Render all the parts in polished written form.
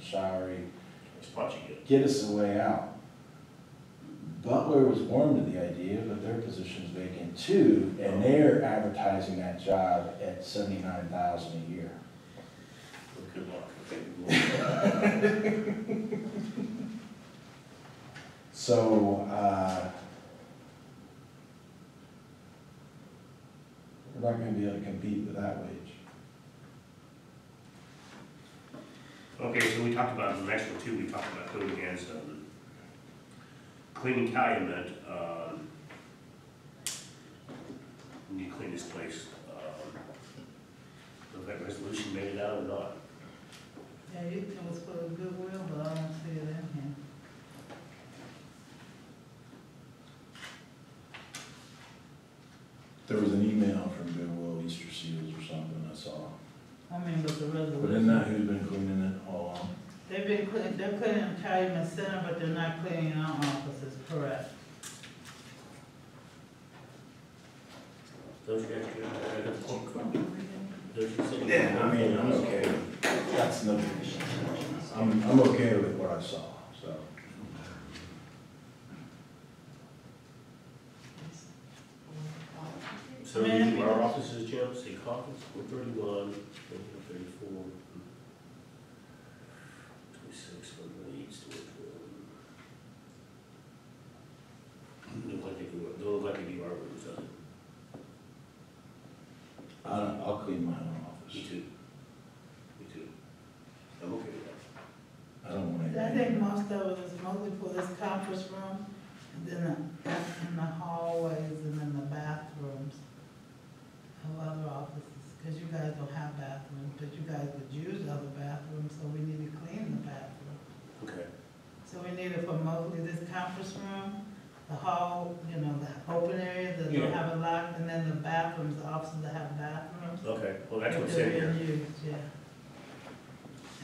showery, It's punching it. get us a way out. Butler was warm to the idea, but their position's vacant too, and they're advertising that job at $79,000 a year. Good luck. So, we're not gonna be able to compete with that wage. Okay, so we talked about the next one too, we talked about code against, cleaning calumet, we need to clean this place. Has that resolution made it out or not? Yeah, it was for the Goodwill, but I don't see it in here. There was an email from Goodwill, Easter Seals or something I saw. I mean, with the resolution. But isn't that who's been cleaning it all along? They've been cleaning, they're cleaning Calumet Center, but they're not cleaning our offices, correct? Those guys, Yeah, I mean, I'm okay. That's no, I'm okay with what I saw, so. So we do our offices, Jim, say office, 131, 34, 26, 128, don't look like they do our rooms, does it? I'll clean my own office. Me too. Me too. I'm okay with that. I don't want I anything. think most of it is mostly for this conference room, and then in the hallways and in the bathrooms of other offices, because you guys don't have bathrooms, but you guys would use other bathrooms, so we need to clean the bathroom. Okay. So we need it for mostly this conference room, the hall, you know, the open area that don't Yeah. have a lock, and then the bathrooms, the offices that have bathrooms. Okay, well, that's if what's they're in here. being used, yeah.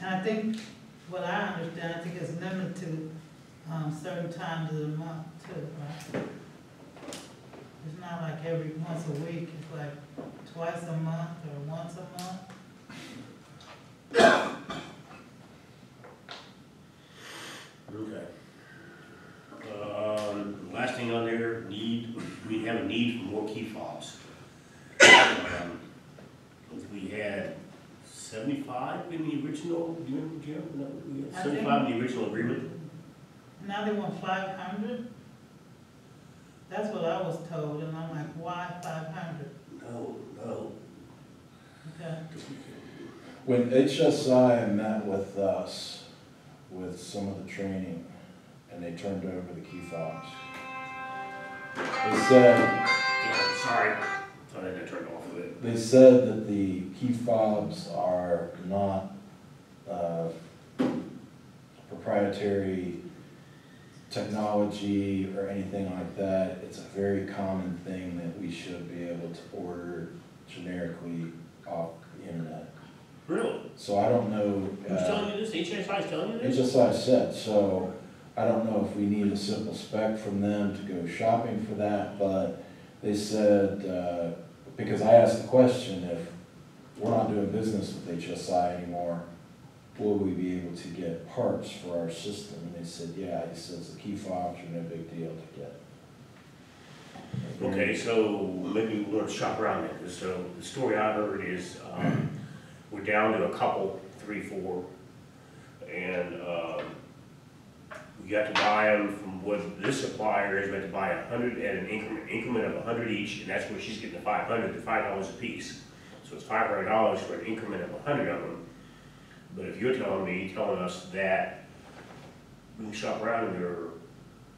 And I think, what I understand, I think it's limited to, certain times of the month too, right? It's not like every, once a week, it's like twice a month or once a month. Okay. Last thing on there, we have a need for more key fobs. We had 75 in the original, do you remember, Jim? No, we had I think- 75 in the original agreement. Now they want 500? That's what I was told, and I'm like, why 500? No. Okay. When HSI met with us, with some of the training, and they turned over the key fobs, they said, Yeah, sorry, thought I had turned off of it. they said that the key fobs are not proprietary technology or anything like that. It's a very common thing that we should be able to order generically off the internet. Really? So I don't know. Who's telling you this? HSI is telling you this? HSI said, so I don't know if we need a simple spec from them to go shopping for that, but they said, because I asked the question, if we're not doing business with HSI anymore, will we be able to get parts for our system? And they said, yeah. He says the key fobs are no big deal to get. Okay, so maybe we want to shop around there. So the story I heard is, we're down to a couple, 3, 4, and, we got to buy them from what this supplier is, we have to buy 100 at an increment of 100 each, and that's where she's getting the 500, they're $5 a piece. So it's $500 for an increment of 100 of them. But if you're telling us that we can shop around and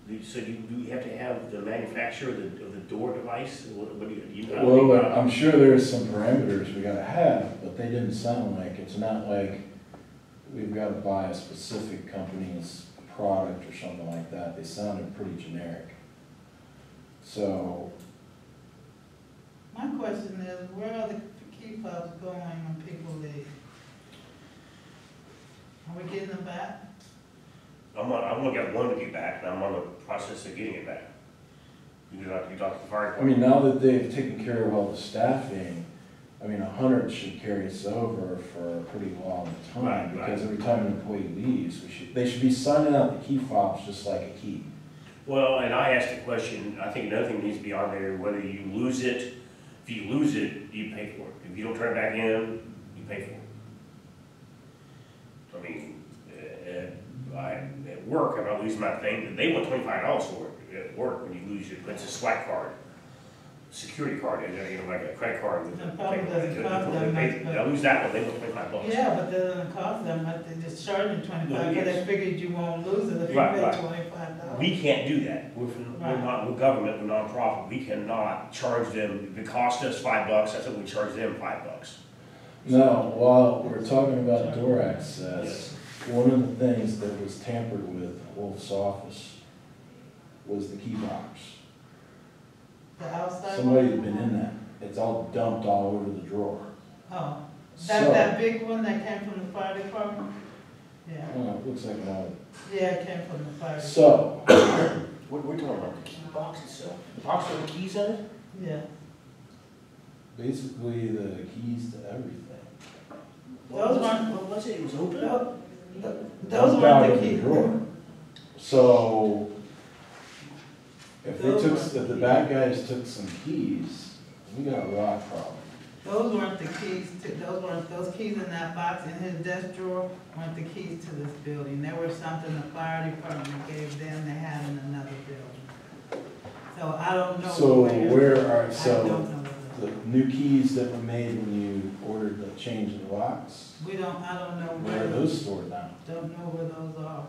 you said you have to have the manufacturer of the door device? What do you know? Well, I'm sure there's some parameters we gotta have, but they didn't sound like, it's not like we've gotta buy a specific company's product or something like that. They sounded pretty generic. So, My question is, where are the key fobs going when people leave? Are we getting them back? I'm gonna get one to get back, and I'm on the process of getting it back. You talk to the fire I department. mean, now that they've taken care of all the staffing, I mean, 100 should carry us over for a pretty long time, Right, because every time an employee leaves, they should be signing out the key fobs just like a key. Well, and I asked a question, I think another thing needs to be on there, whether you lose it, if you lose it, you pay for it. If you don't turn it back in, you pay for it. I mean, at work, if I lose my thing, they want $25 for it at work when you lose it, it's a SWAT card, security card, you know, like a credit card. It probably doesn't cost that much, but- I lose that one, they want $25. Yeah, but that doesn't cost them much, they just charge you 25, because they figured you won't lose it if you Right, pay right. $25. We can't do that. We're Right. not, we're government, we're nonprofit. We cannot charge them, if it costs us $5, that's what we charge them $5. No, while we're talking about door access, one of the things that was tampered with at Wolf's office was the key box. The outside. Somebody's one? been in that. It's all dumped all over the drawer. Oh, So, that big one that came from the fire department? Yeah, it looks like one. yeah, it came from the fire department, So, We're talking about the key box itself. The box with the keys in it? yeah. basically the keys to everything. Those weren't, What was it? It was open? those Dumped out weren't of the keys. drawer. So, if Those if the bad guys took some keys, we got a rock problem. Those weren't the keys to, those keys in that box in his desk drawer weren't the keys to this building. They were something the fire department gave them, they had in another building. So I don't know So where. all right, I don't so know where. the new keys that were made when you ordered the change in the locks, I don't know where are those stored now? Don't know where those are.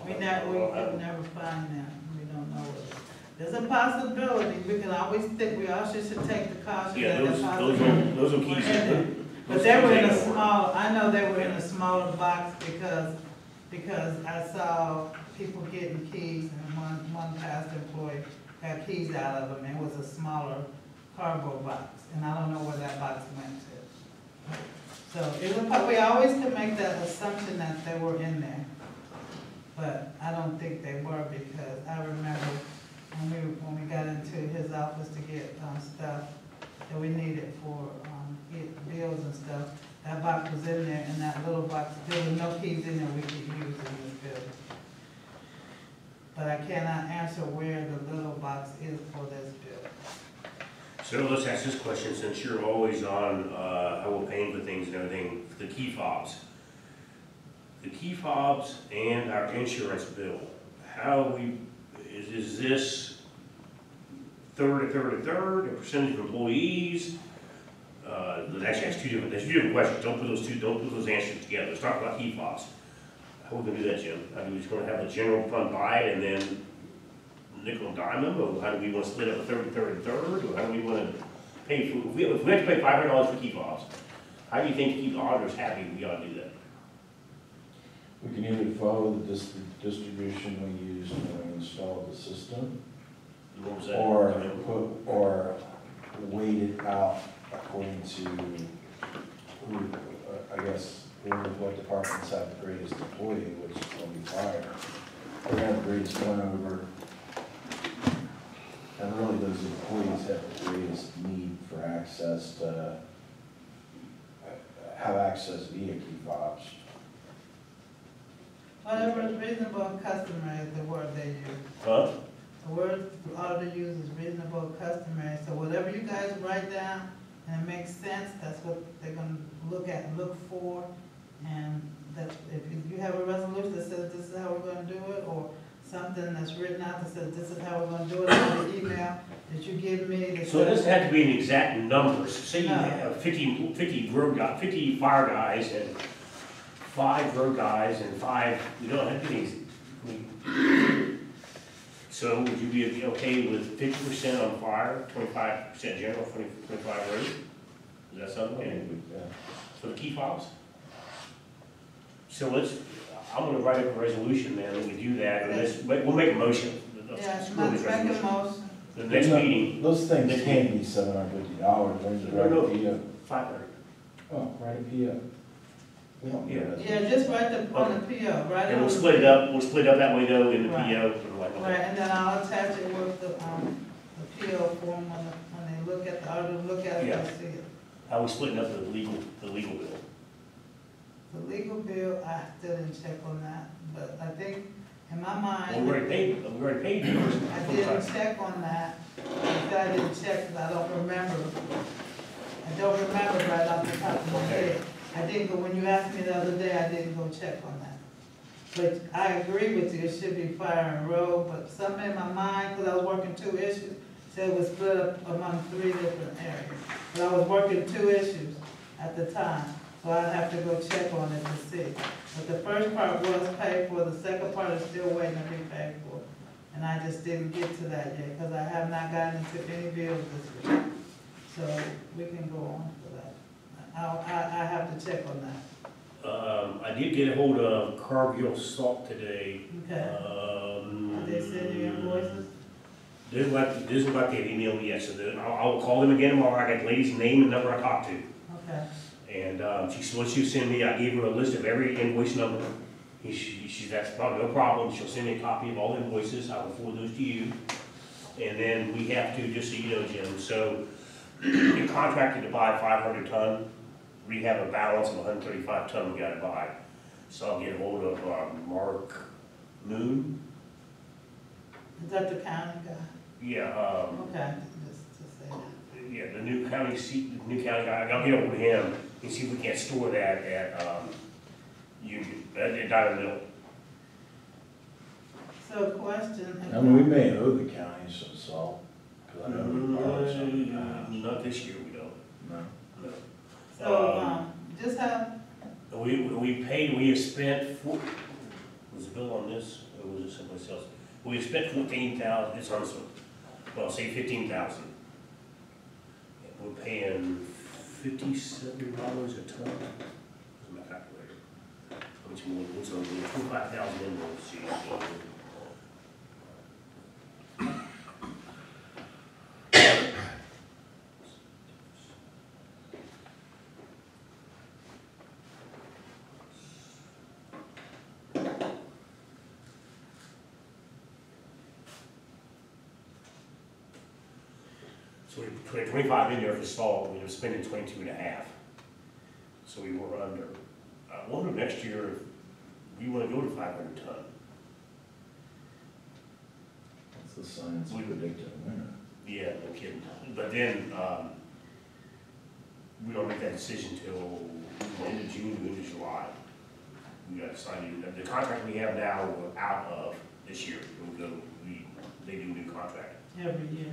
We could never find them, we don't know where. There's a possibility, we can always think, we also should take the caution Yeah, that the possibility. those are keys. But they were in a small, I know they were in a smaller box because I saw people getting keys and one past employee got keys out of them. It was a smaller cardboard box and I don't know where that box went to. So we always could make that assumption that they were in there. But I don't think they were because I remember when we got into his office to get stuff that we needed for get bills and stuff, that box was in there, and that little box, there was no keys in there we could use in this building. But I cannot answer where the little box is for this building. So let's ask this question, since you're always on how we're paying for things and everything, the key fobs. The key fobs and our insurance bill, is this third, a percentage of employees? Actually, that's two different questions. Don't put those answers together. Let's talk about key fobs. How are we gonna do that, Jim? Are we just gonna have a general fund buy it and then nickel and dime them, or how do we wanna split up a third, or how do we wanna pay for, if we have to pay $500 for key fobs, how do you think to keep the auditors happy we ought to do that? We can either follow the distribution we used when we installed the system, What was that? or wait it out according to who, I guess, what departments have the greatest employee, which is going to be fire. We're going to have the greatest turnover. And really, those employees have the greatest need for access to, have access via key fobs. Whatever is reasonable and customary is the word they use. Huh? The word the auditor uses reasonable and customary, so whatever you guys write down and it makes sense, that's what they're gonna look for. And that if you have a resolution that says this is how we're gonna do it, or something that's written out that says this is how we're gonna do it, on the email that you give me. That So it says- doesn't have to be an exact number. So say you No. have 50 fire guys and 5 road guys and 5, you don't have to be. So would you be okay with 50% on fire, 25% general, 25 road? Is that something? And Yeah. for the key fobs? So I'm gonna write up a resolution then, and we do that, and we'll make a motion. Yeah, Let's make this a resolution. motion. The next No, meeting, those things can't be $750, we're just write a PO. 500. Oh, write a PO. We don't need a Yeah, just write on the PO, write it And on we'll the split it up, that way though, in the Right. PO, sort of like Right, that. and then I'll attach it with the PO form when they look at the auditor, look at it, Yeah. they'll see it. How we splitting up the legal bill? The legal bill, I still didn't check on that, but I think in my Well, mind. we already paid you. I didn't check on that, because I didn't check, because I don't remember. I don't remember right off the top of my head. I didn't go, when you asked me the other day, I didn't go check on that. But I agree with you, it should be fire and road, but something in my mind, because I was working 2 issues, said it was split up among 3 different areas. But I was working 2 issues at the time, so I'd have to go check on it to see. But the first part was paid for, the second part is still waiting to be paid for. And I just didn't get to that yet, because I have not gotten into any bills this week. So we can go on for that. I have to check on that. I did get a hold of Cargill Salt today. Okay. They send you invoices? This is what they emailed me yesterday. I'll call them again tomorrow. I got the lady's name and number I talked to. Okay. And what she sent me, I gave her a list of every invoice number. That's probably no problem. She'll send me a copy of all the invoices. I will forward those to you. And then we have to, just so you know, Jim, so you're contracted to buy 500 ton. We have a balance of 135 ton we gotta buy. So I'll get a hold of Mark Moon. Is that the county guy? Yeah, Okay, just to say that. yeah, the new county guy. I'll get a hold of him and see if we can't store that at Union, at Diamond Mill. So question. I mean, we may owe the county some salt, because I know we borrowed some in the past. Not this year, we don't. No. No. So, just have, We have spent, was the bill on this, or was it someplace else? We have spent 14,000, it's on this one, well, say 15,000. We're paying $57 a ton. Where's my calculator? How much more, what's on, 25,000 invoices. So we put 25 in there for salt, we were spending 22 and a half. So we were under. I wonder next year, if we want to go to 500 ton. That's the science predicting winter. Yeah, no kidding. But then, we don't make that decision till the end of June, the end of July. We got to sign, the contract we have now, we're out of this year. They do a new contract. every year.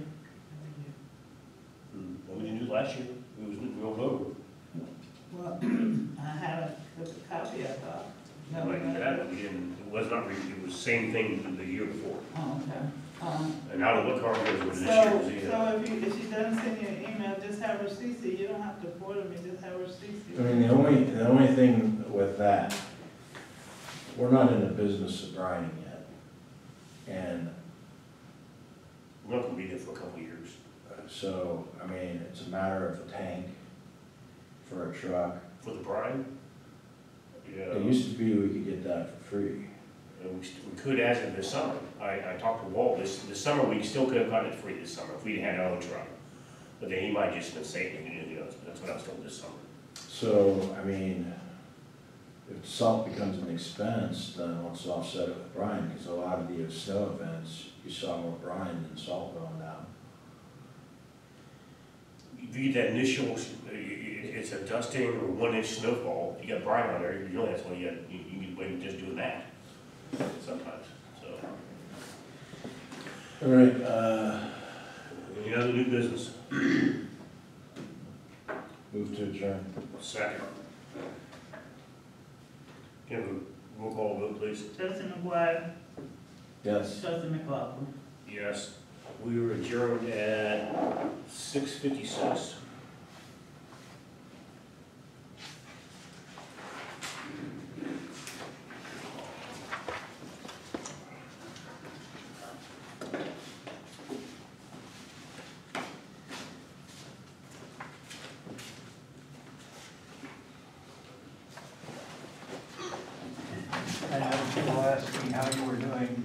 What we didn't do last year, it was rolled over. Well, I haven't took a copy, I thought. No, Like that, we didn't, it was not, it was the same thing the year before. Oh, okay. And I don't know what car it was this year. So, was either. so if she doesn't send you an email, just have her CC, you don't have to forward me, just have her I CC. mean, the only thing with that, we're not in the business of grinding yet. And We're not gonna be there for a couple of years. so, I mean, it's a matter of a tank for a truck. For the brine? Yeah. It used to be we could get that for free. And we could as of this summer. I talked to Walt, this summer, we still could have gotten it free this summer if we had our own truck. But then he might just been saying, you know, that's what I was told this summer. So, I mean, if salt becomes an expense, then let's offset it with brine, because a lot of the snow events, you saw more brine than salt going down. If you get that initial, it's a dusting or 1 inch snowfall, you got brine on there, you know that's why you can wait just doing that sometimes, so. All right, Any other new business? move to adjourn. Second. Can we have a roll call vote, please? Trustee McGuire, Yes. trustee McLaughlin. Yes. We were adjourned at 6:56. I know people asked me how you were doing